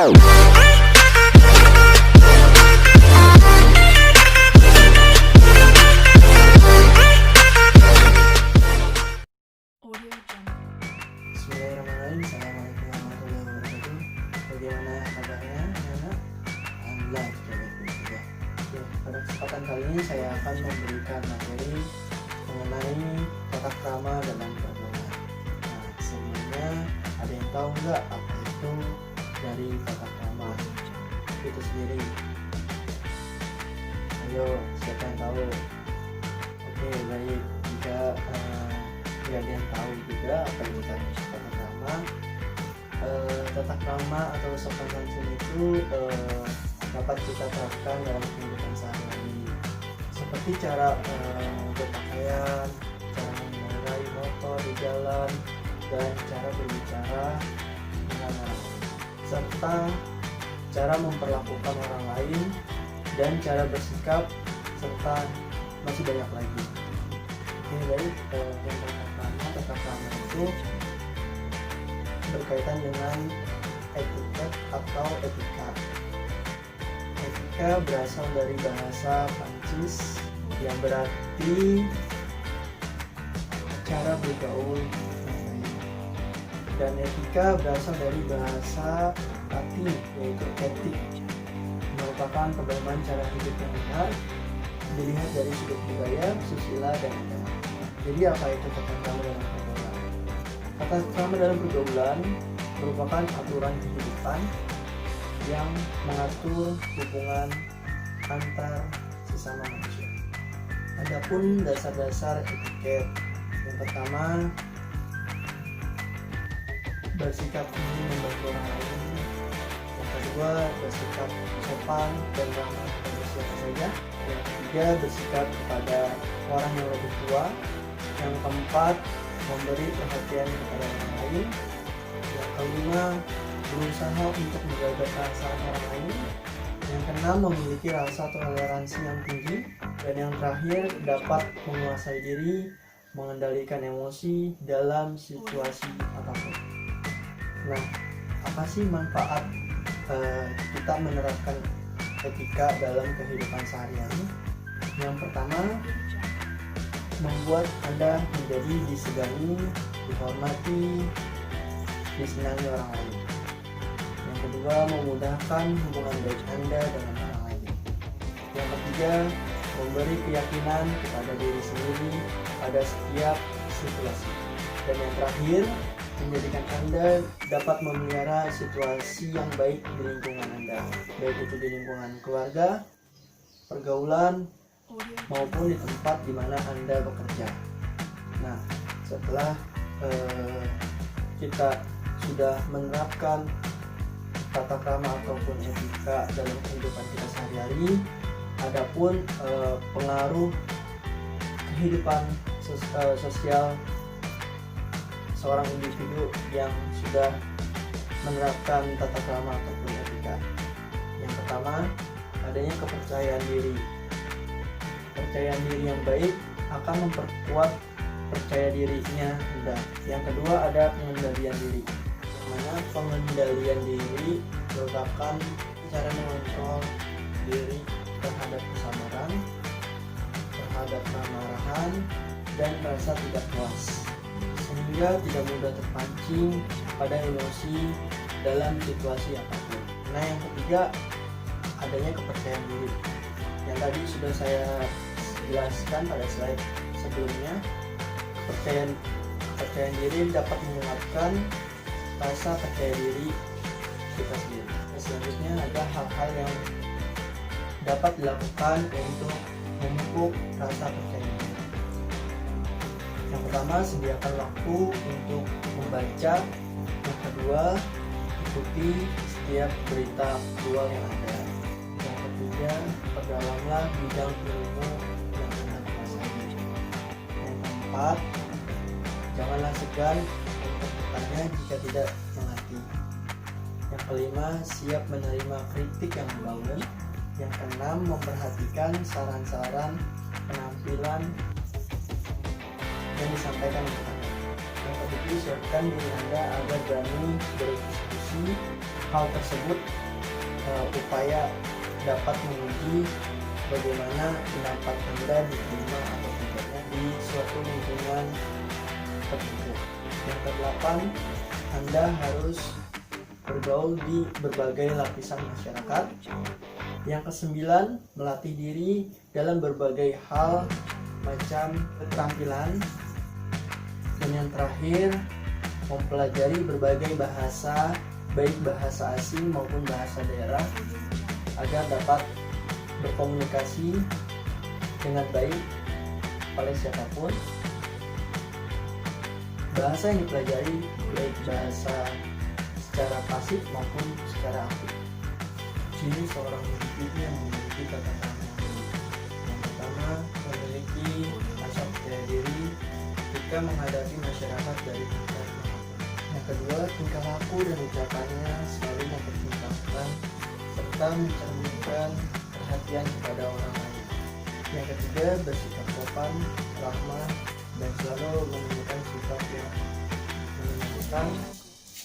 Bismillahirrahmanirrahim. Assalamualaikum warahmatullahi wabarakatuh. Bagaimana kabarnya anak? Alhamdulillah sudah baik juga. Ya, pada kesempatan kali ini saya akan memberikan materi mengenai tata krama dalam pergaulan. Nah, sebelumnya ada yang tahu nggak apa itu dari tata krama itu sendiri? Ayo, siapa yang tahu? Oke, baik. Jika ada yang tahu juga apa itu tata krama. Tata krama atau sopan santun itu dapat kita terapkan dalam kehidupan sehari-hari, seperti cara berpakaian, cara mengendarai motor di jalan, dan cara berbicara dengan orang lain, serta cara memperlakukan orang lain dan cara bersikap, serta masih banyak lagi. Oke, baik. Yang tata krama itu berkaitan dengan etiket atau etika. Etika berasal dari bahasa Prancis yang berarti cara bergaul, dan etika berasal dari bahasa Latin yaitu etik, merupakan pedoman cara hidup yang benar dilihat dari sudut budaya, susila, dan agama. Jadi apa itu tata krama dalam pergaulan? Tata krama dalam pergaulan merupakan aturan kehidupan yang mengatur hubungan antar sesama manusia. Adapun dasar-dasar etiket, yang pertama, bersikap ingin membantu orang lain. Yang kedua, bersikap sopan dan ramah kepada siapa saja. Yang ketiga, bersikap kepada orang yang lebih tua. Yang keempat, memberi perhatian kepada orang lain. Yang kelima, berusaha untuk menjaga perasaan orang lain. Yang keenam, memiliki rasa toleransi yang tinggi. Dan yang terakhir, dapat menguasai diri, mengendalikan emosi dalam situasi apapun. Nah, apa sih manfaat kita menerapkan etika dalam kehidupan sehari-hari? Yang pertama, membuat Anda menjadi disegani, dihormati, disenangi orang lain. Yang kedua, memudahkan hubungan baik Anda dengan orang lain. Yang ketiga, memberi keyakinan kepada diri sendiri pada setiap situasi. Dan yang terakhir, menjadikan Anda dapat memelihara situasi yang baik di lingkungan Anda, baik itu di lingkungan keluarga, pergaulan, maupun di tempat di mana Anda bekerja. Nah, setelah kita sudah menerapkan tata krama ataupun etika dalam kehidupan kita sehari-hari, adapun pengaruh kehidupan sosial seorang individu yang sudah menerapkan tata krama ataupun etika. Yang pertama, adanya kepercayaan diri. Percayaan diri yang baik akan memperkuat percaya dirinya Anda. Yang kedua, ada pengendalian diri. Yang mana pengendalian diri merupakan cara mengontrol diri terhadap kesabaran, terhadap kemarahan, dan rasa tidak puas, sehingga tidak mudah terpancing pada emosi dalam situasi apapun. Nah, yang ketiga, adanya kepercayaan diri. Yang tadi sudah saya jelaskan pada slide sebelumnya. Kepercayaan diri dapat menguatkan rasa percaya diri kita sendiri. Selanjutnya ada hal-hal yang dapat dilakukan untuk memupuk rasa percaya diri. Yang pertama, sediakan waktu untuk membaca. Yang kedua, ikuti setiap berita aktual yang ada. Yang ketiga, perdalamlah bidang ilmu yang Anda kuasai. Yang keempat, janganlah segan untuk bertanya jika tidak mengerti. Yang kelima, siap menerima kritik yang membangun. Yang keenam, memperhatikan saran-saran penampilan yang disampaikan kepada Anda. Yang ketujuh, siapkan diri Anda agar berani berdiskusi hal tersebut upaya dapat menguji bagaimana pendapat Anda diterima atau tidaknya di suatu lingkungan tertentu. Yang kedelapan, Anda harus bergaul di berbagai lapisan masyarakat. Yang kesembilan, melatih diri dalam berbagai hal macam keterampilan. Dan yang terakhir, mempelajari berbagai bahasa, baik bahasa asing maupun bahasa daerah, agar dapat berkomunikasi dengan baik oleh siapapun. Bahasa yang dipelajari baik bahasa secara pasif maupun secara aktif. Ciri seorang individu yang memiliki tata krama yang baik. Yang pertama, memiliki rasa percaya diri ketika menghadapi masyarakat dari tingkat manapun. Yang kedua, tingkah laku dan ucapannya selalu mempertimbangkan serta mencerminkan perhatian kepada orang lain. Yang ketiga, bersikap sopan, ramah, dan selalu menunjukkan sifat yang menyenangkan,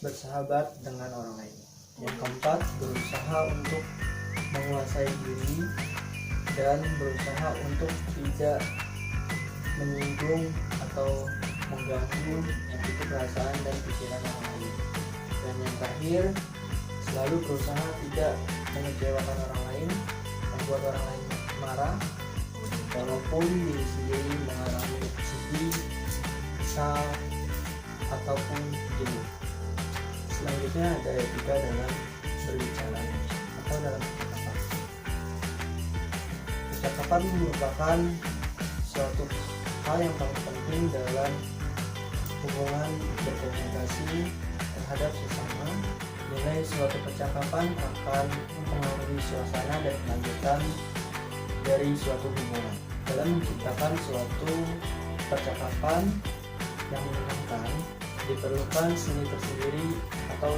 bersahabat dengan orang lain. Yang keempat, berusaha untuk menguasai diri dan berusaha untuk tidak menyinggung atau mengganggu menyakiti perasaan dan pikiran orang lain. Dan yang terakhir, selalu berusaha tidak mengecewakan orang lain, membuat orang lain marah, walaupun diri sendiri mengalami sedih, kesal, ataupun jenuh. Selanjutnya ada etika dalam berbicara atau dalam percakapan. Percakapan merupakan suatu hal yang paling penting dalam hubungan berkomunikasi terhadap sesama. Nilai suatu percakapan akan mempengaruhi suasana dan kelanjutan dari suatu hubungan. Dalam menciptakan suatu percakapan yang menyenangkan, diperlukan seni tersendiri atau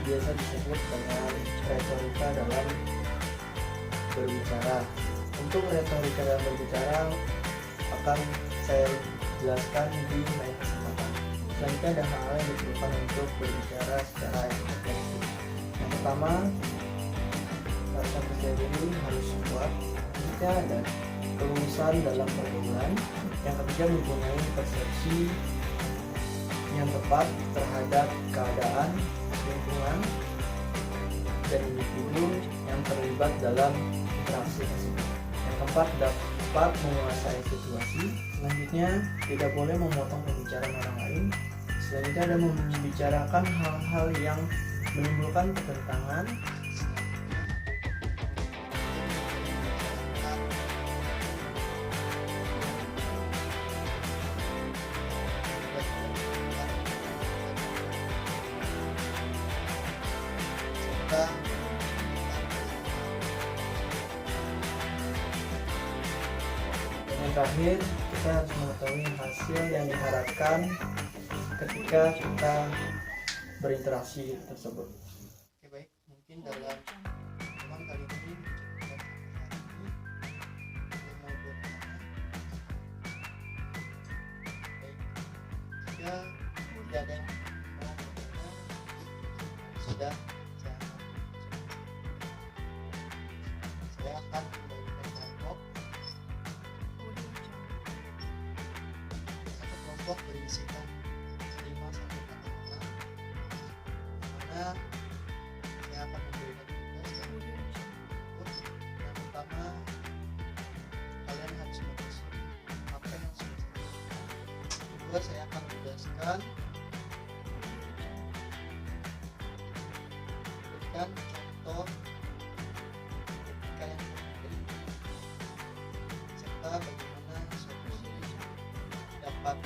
biasa disebut dengan retorika dalam berbicara. Untuk retorika dalam berbicara akan saya jelaskan di lain kesempatan. Selanjutnya ada hal yang diperlukan untuk berbicara secara efektif. Yang pertama, rasa percaya diri harus kuat. Selanjutnya ada kelulusan dalam pergaulan. Yang ketiga, mempunyai persepsi yang tepat terhadap keadaan, lingkungan, dan individu yang terlibat dalam interaksi tersebut. Yang keempat, dapat menguasai situasi. Selanjutnya, tidak boleh memotong pembicaraan orang lain. Selanjutnya ada membicarakan hal-hal yang menimbulkan pertentangan. Yang terakhir, kita harus mengetahui hasil yang diharapkan ketika kita berinteraksi tersebut. Oke, baik, mungkin dalam pertemuan kali ini jika tidak ada yang mau bertanya, sudah saya akan membagikan kelompok. Satu kelompok berisikan 5 sampai 8 orang, mana saya akan memberikan tugas yang pertama, kalian harus menulis apa yang sudah saya lakukan. Kedua, saya akan tugaskan berikan contoh ketika yang konkret serta bagaimana solusi dapat